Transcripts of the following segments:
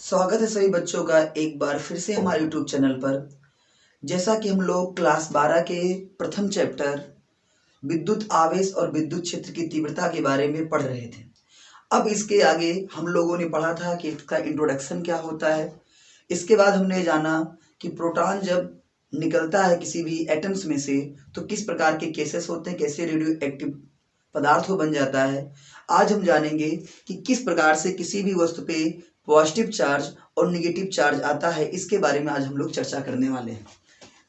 स्वागत है सभी बच्चों का एक बार फिर से हमारे यूट्यूब चैनल पर। जैसा कि हम लोग क्लास 12 के प्रथम चैप्टर विद्युत आवेश और विद्युत क्षेत्र की तीव्रता के बारे में पढ़ रहे थे। अब इसके आगे हम लोगों ने पढ़ा था कि इसका इंट्रोडक्शन क्या होता है। इसके बाद हमने जाना कि प्रोटॉन जब निकलता है किसी भी एटम्स में से तो किस प्रकार के केसेस होते हैं, कैसे रेडियो एक्टिव पदार्थ बन जाता है। आज हम जानेंगे कि किस प्रकार से किसी भी वस्तु पे पॉजिटिव चार्ज और निगेटिव चार्ज आता है। इसके बारे में आज हम लोग चर्चा करने वाले हैं।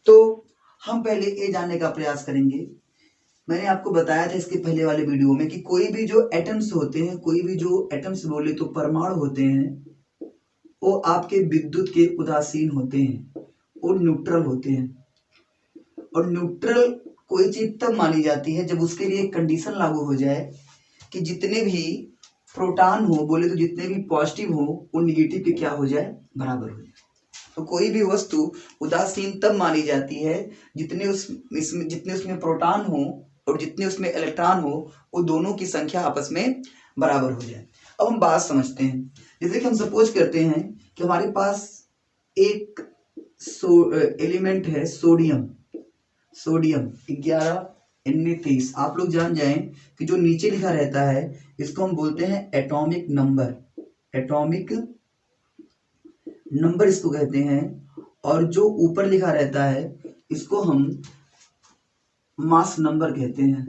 तो हम पहले ये जानने का प्रयास करेंगे। मैंने आपको बताया था इसके पहले वाले वीडियो में कि कोई भी जो एटम्स होते हैं, कोई भी जो एटम्स बोले तो परमाणु होते हैं, वो आपके विद्युत के उदासीन होते हैं और न्यूट्रल होते हैं। और न्यूट्रल कोई चीज तब मानी जाती है जब उसके लिए एक कंडीशन लागू हो जाए कि जितने भी प्रोटॉन हो, बोले तो जितने भी पॉजिटिव हो, वो निगेटिव के क्या हो जाए, बराबर हो जाए। तो कोई भी वस्तु उदासीन तब मानी जाती है जितने उसमें प्रोटॉन हो और जितने उसमें इलेक्ट्रॉन हो, वो दोनों की संख्या आपस में बराबर हो जाए। अब हम बात समझते हैं। जैसे कि हम सपोज करते हैं कि हमारे पास एक एलिमेंट है सोडियम 11 Na23। आप लोग जान जाएं कि जो नीचे लिखा रहता है इसको हम बोलते हैं एटॉमिक नंबर इसको कहते हैं। और जो ऊपर लिखा रहता है इसको हम मास नंबर कहते हैं,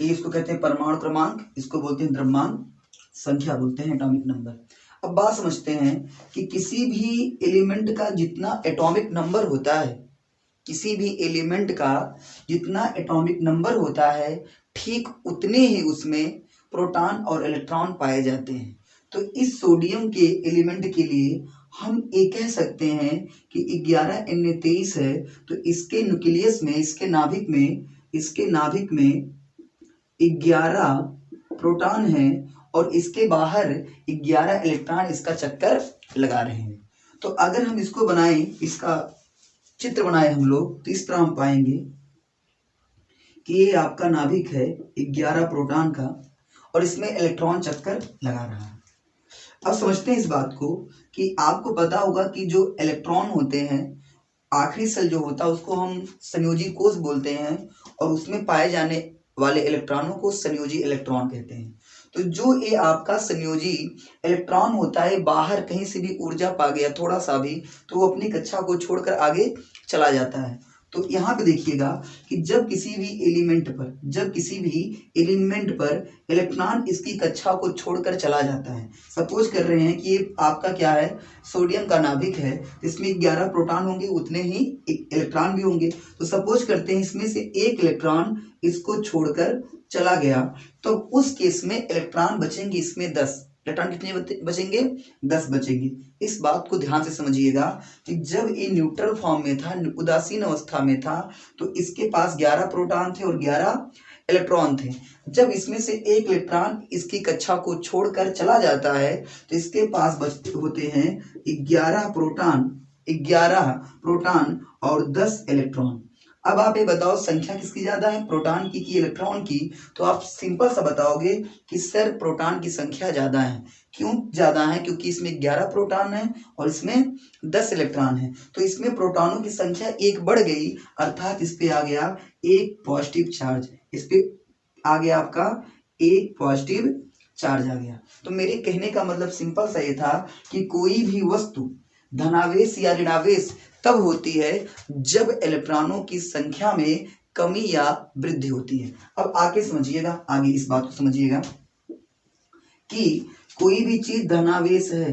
इसको कहते हैं परमाणु क्रमांक, इसको बोलते हैं द्रव्यमान संख्या, बोलते हैं एटॉमिक नंबर। अब बात समझते हैं कि किसी भी एलिमेंट का जितना एटॉमिक नंबर होता है, ठीक उतने ही उसमें प्रोटॉन और इलेक्ट्रॉन पाए जाते हैं। तो इस सोडियम के एलिमेंट के लिए हम ये कह सकते हैं कि 11 Na23 है, तो इसके न्यूक्लियस में, इसके नाभिक में 11 प्रोटॉन है और इसके बाहर 11 इलेक्ट्रॉन इसका चक्कर लगा रहे हैं। तो अगर हम इसको बनाएं, इसका चित्र बनाए हम लोग, तो इस तरह हम पाएंगे कि ये आपका नाभिक है 11 प्रोटॉन का और इसमें इलेक्ट्रॉन चक्कर लगा रहा है। अब समझते हैं इस बात को कि आपको पता होगा कि जो इलेक्ट्रॉन होते हैं, आखिरी सेल जो होता है उसको हम संयोजी कोष बोलते हैं और उसमें पाए जाने वाले इलेक्ट्रॉनों को संयोजी इलेक्ट्रॉन कहते हैं। तो जो ये आपका संयोजी इलेक्ट्रॉन होता है, बाहर कहीं से भी ऊर्जा पा गया थोड़ा सा भी, तो वो अपनी कक्षा को छोड़कर आगे चला जाता है। तो यहाँ पे देखिएगा कि जब किसी भी एलिमेंट पर इलेक्ट्रॉन इसकी कक्षा को छोड़कर चला जाता है। सपोज कर रहे हैं कि ये आपका क्या है, सोडियम का नाभिक है, इसमें 11 प्रोटॉन होंगे, उतने ही इलेक्ट्रॉन भी होंगे। तो सपोज करते हैं इसमें से एक इलेक्ट्रॉन इसको छोड़कर चला गया, तो उस केस में इलेक्ट्रॉन बचेंगे इसमें 10। इलेक्ट्रॉन कितने बचेंगे? 10 बचेंगे। इस बात को ध्यान से समझिएगा कि जब ये न्यूट्रल फॉर्म में था, उदासीन अवस्था में था, तो इसके पास 11 प्रोटॉन थे और 11 इलेक्ट्रॉन थे। जब इसमें से एक इलेक्ट्रॉन इसकी कक्षा को छोड़कर चला जाता है तो इसके पास बचते होते हैं 11 प्रोटॉन और 10 इलेक्ट्रॉन। अब आप ये बताओ संख्या किसकी ज्यादा है, प्रोटॉन की कि इलेक्ट्रॉन की? तो आप सिंपल सा बताओगे कि सर प्रोटॉन की संख्या ज्यादा है। क्यों ज्यादा है? क्योंकि इसमें 11 प्रोटॉन है और इसमें 10 इलेक्ट्रॉन है। तो इसमें प्रोटॉनों की संख्या एक बढ़ गई, अर्थात इस पे आ गया एक पॉजिटिव चार्ज, इस पे आ गया आपका एक पॉजिटिव चार्ज आ गया। तो मेरे कहने का मतलब सिंपल सा ये था कि कोई भी वस्तु धनावेश या ऋणावेश तब होती है जब इलेक्ट्रॉनों की संख्या में कमी या वृद्धि होती है। अब आगे समझिएगा, आगे इस बात को समझिएगा कि कोई भी चीज धनावेश है,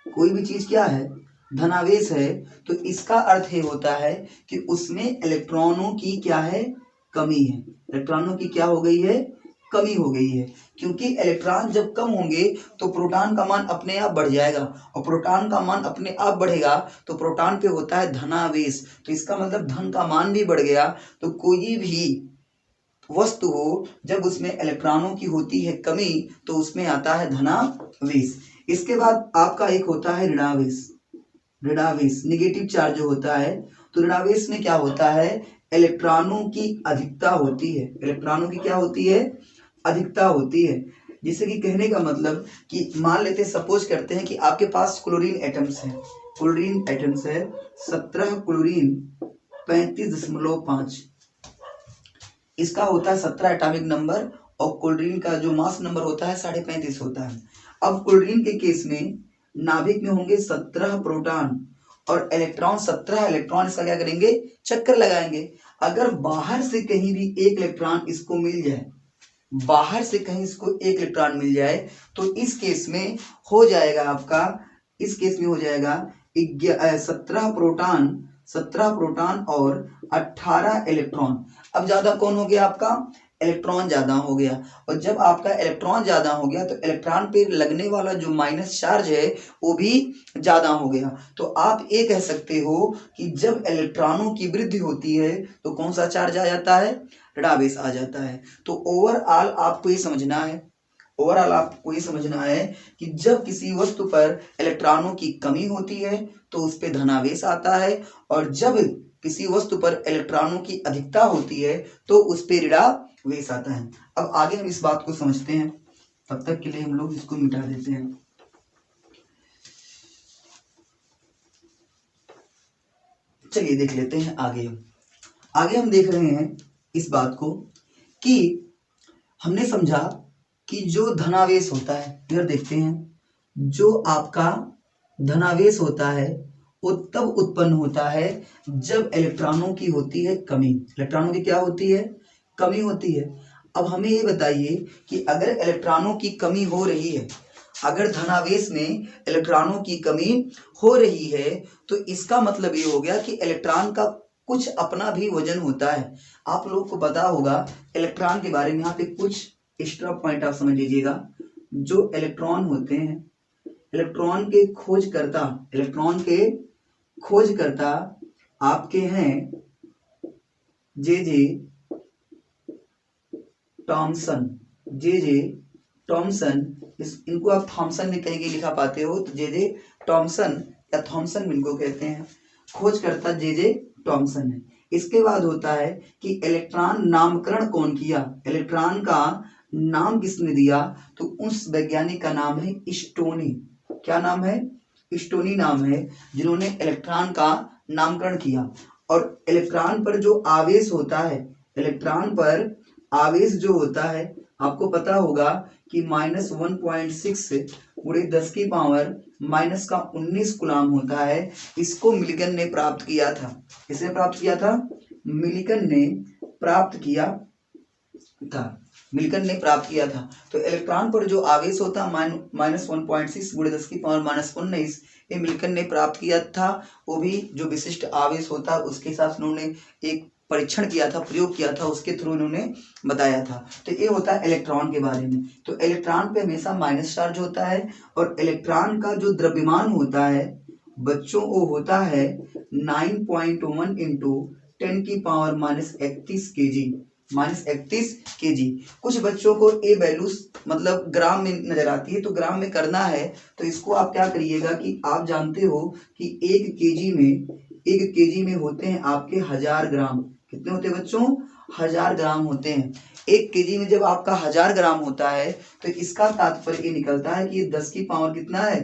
कोई भी चीज क्या है, धनावेश है, तो इसका अर्थ ये होता है कि उसमें इलेक्ट्रॉनों की क्या है, कमी है। इलेक्ट्रॉनों की क्या हो गई है, कमी हो गई है। क्योंकि इलेक्ट्रॉन जब कम होंगे तो प्रोटॉन का मान अपने आप बढ़ जाएगा और प्रोटॉन का मान अपने आप बढ़ेगा तो प्रोटॉन पे होता है धनावेश, तो इसका मतलब धन का मान भी बढ़ गया। तो कोई भी वस्तु हो जब उसमें इलेक्ट्रॉनों की होती है कमी तो उसमें आता है धनावेश। इसके बाद आपका एक होता है ऋणावेश, निगेटिव चार्ज जो होता है। तो ऋणावेश में क्या होता है, इलेक्ट्रॉनों की अधिकता होती है। इलेक्ट्रॉनों की क्या होती है, अधिकता होती है। जिससे कि कहने का मतलब कि मान लेते सपोज करते हैं कि आपके पास क्लोरीन एटम्स है, क्लोरीन एटम्स है 17 क्लोरीन 35.5, इसका होता है 17 एटॉमिक नंबर और क्लोरीन का जो मास नंबर होता है 35.5 होता है। अब क्लोरीन के केस में नाभिक में होंगे 17 प्रोटॉन और इलेक्ट्रॉन, 17 इलेक्ट्रॉन इसका क्या करेंगे, चक्कर लगाएंगे। अगर बाहर से कहीं भी एक इलेक्ट्रॉन इसको मिल जाए, बाहर से कहीं इसको एक इलेक्ट्रॉन मिल जाए तो इस केस में हो जाएगा आपका, इस केस में हो जाएगा 17 प्रोटॉन और 18 इलेक्ट्रॉन। अब ज्यादा कौन हो गया आपका, इलेक्ट्रॉन ज्यादा हो गया। और जब आपका इलेक्ट्रॉन ज्यादा हो गया तो इलेक्ट्रॉन पे लगने वाला जो माइनस चार्ज है वो भी ज्यादा हो गया। तो आप ये कह सकते हो कि जब इलेक्ट्रॉनों की वृद्धि होती है तो कौन सा चार्ज आ जाता है, ऋणावेश आ जाता है। तो ओवरऑल आपको ये समझना है, ओवरऑल आपको ये समझना है कि जब किसी वस्तु पर इलेक्ट्रॉनों की कमी होती है तो उस पर धनावेश आता है, और जब किसी वस्तु पर इलेक्ट्रॉनों की अधिकता होती है तो उस पर ऋणावेश आता है। अब आगे हम इस बात को समझते हैं, तब तक के लिए हम लोग इसको मिटा देते हैं। चलिए देख लेते हैं आगे। आगे हम देख रहे हैं इस बात को कि हमने समझा कि जो धनावेश होता है, इधर देखते हैं, जो आपका धनावेश होता है वो तब उत्पन्न होता है जब इलेक्ट्रॉनों की होती है कमी। इलेक्ट्रॉनों की क्या होती है, कमी होती है। अब हमें ये बताइए कि अगर इलेक्ट्रॉनों की कमी हो रही है, अगर धनावेश में इलेक्ट्रॉनों की कमी हो रही है तो इसका मतलब ये हो गया कि इलेक्ट्रॉन का कुछ अपना भी वजन होता है। आप लोगों को पता होगा इलेक्ट्रॉन के बारे में, यहाँ पे कुछ एक्स्ट्रा पॉइंट आप समझ लीजिएगा। जो इलेक्ट्रॉन होते हैं, इलेक्ट्रॉन के खोजकर्ता, इलेक्ट्रॉन के खोजकर्ता आपके हैं जे टॉमसन, जे टॉमसन, इनको आप थॉमसन भी कहीं लिखा पाते हो, तो जे टॉमसन या थॉमसन इनको कहते हैं, खोजकर्ता जे टॉमसन है। इसके बाद होता है कि इलेक्ट्रॉन नामकरण कौन किया, इलेक्ट्रॉन का नाम किसने दिया, तो उस वैज्ञानिक का नाम है स्टोनी। क्या नाम है, स्टोनी नाम है, जिन्होंने इलेक्ट्रॉन का नामकरण किया। और इलेक्ट्रॉन पर जो आवेश होता है, इलेक्ट्रॉन पर आवेश जो होता है, आपको पता होगा कि -1.6 × 10⁻⁻19 कूलाम होता है। इसको मिल्टन ने प्राप्त किया था। किसने प्राप्त किया था, मिल्टन ने प्राप्त किया था, मिल्टन ने प्राप्त किया था। तो इलेक्ट्रॉन पर जो आवेश होता है -1.6 × 10⁻⁻19, ये मिल्टन ने प्राप्त किया था। वो भी जो विशिष्ट आवेश होता है उसके साथ उन्होंने एक परीक्षण किया था, प्रयोग किया था, उसके थ्रू उन्होंने बताया था। तो ये होता है इलेक्ट्रॉन के बारे में। तो इलेक्ट्रॉन पे हमेशा माइनस चार्ज होता है, और इलेक्ट्रॉन का जो द्रव्यमान होता है बच्चों वो होता है 9.1 × 10⁻31 kg, -31 kg। कुछ बच्चों को ए वैल्यूज मतलब ग्राम में नजर आती है, तो ग्राम में करना है तो इसको आप क्या करिएगा कि आप जानते हो कि 1 kg में होते हैं आपके 1000 ग्राम। कितने होते हैं बच्चों, 1000 ग्राम होते हैं। 1 kg में जब आपका 1000 ग्राम होता है तो इसका तात्पर्य ये निकलता है कि ये 10 की पावर कितना है,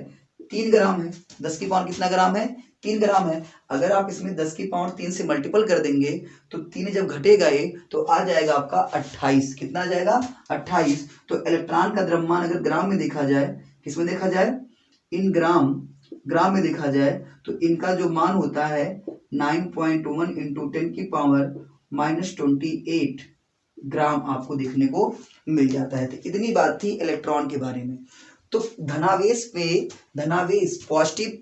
3 ग्राम है। 10 की पावर कितना ग्राम है, 3 ग्राम है। अगर आप इसमें 10 की पावर 3 से मल्टीपल कर देंगे तो 3 जब घटेगा ये तो आ जाएगा आपका 28। कितना आ जाएगा, 28। तो इलेक्ट्रॉन का द्रव्यमान अगर ग्राम में देखा जाए, किसमें देखा जाए, इन ग्राम में देखा जाए तो इनका जो मान होता है 9.1 × 10⁻28 ग्राम आपको देखने को मिल जाता है। तो इतनी बात थी इलेक्ट्रॉन के बारे में। तो धनावेश पॉजिटिव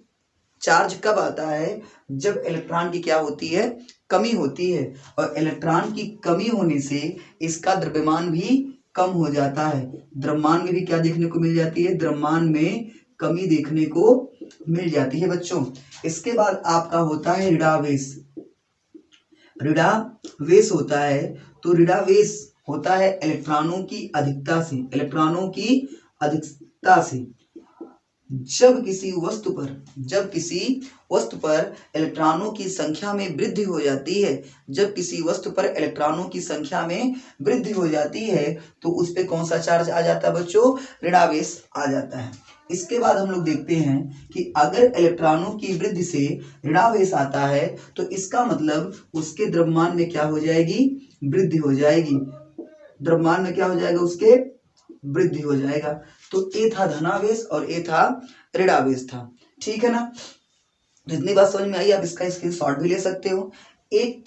चार्ज कब आता है, जब इलेक्ट्रॉन की क्या होती है, कमी होती है। और इलेक्ट्रॉन की कमी होने से इसका द्रव्यमान भी कम हो जाता है। द्रव्यमान में भी क्या देखने को मिल जाती है, द्रव्यमान में कमी देखने को मिल जाती है बच्चों। इसके बाद आपका होता है ऋणावेश। ऋणावेश होता है, तो ऋणावेश होता है इलेक्ट्रॉनों की अधिकता से, इलेक्ट्रॉनों की अधिकता से। जब किसी वस्तु पर इलेक्ट्रॉनों की संख्या में वृद्धि हो जाती है, जब किसी वस्तु पर इलेक्ट्रॉनों की संख्या में वृद्धि हो जाती है तो उस पे कौन सा चार्ज आ जाता है बच्चों? ऋणावेश आ जाता है। इसके बाद हम लोग देखते हैं कि अगर इलेक्ट्रॉनों की वृद्धि से ऋणावेश आता है तो इसका मतलब उसके द्रव्यमान में क्या हो जाएगी? वृद्धि हो जाएगी। द्रव्यमान में क्या हो जाएगा? उसके वृद्धि हो जाएगा। तो ए था धनावेश और ए था ऋणावेश था। ठीक है ना? जितनी बात समझ में आई आप इसका स्क्रीनशॉट भी ले सकते हो। एक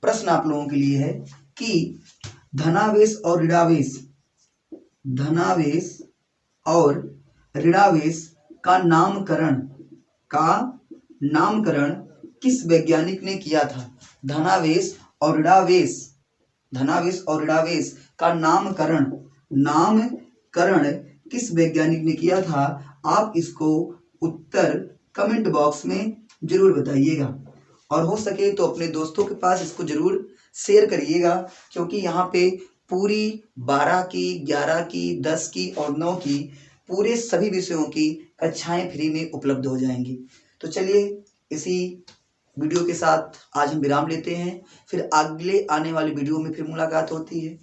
प्रश्न आप लोगों के लिए है कि धनावेश और ऋणावेश का नामकरण किस वैज्ञानिक ने किया था? धनावेश और ऋणावेश का नामकरण किस वैज्ञानिक ने किया था? आप इसको उत्तर कमेंट बॉक्स में जरूर बताइएगा और हो सके तो अपने दोस्तों के पास इसको जरूर शेयर करिएगा, क्योंकि यहाँ पे पूरी 12 की, 11 की, 10 की और 9 की पूरे सभी विषयों की कक्षाएं फ्री में उपलब्ध हो जाएंगी। तो चलिए इसी वीडियो के साथ आज हम विराम लेते हैं, फिर अगले आने वाली वीडियो में फिर मुलाकात होती है।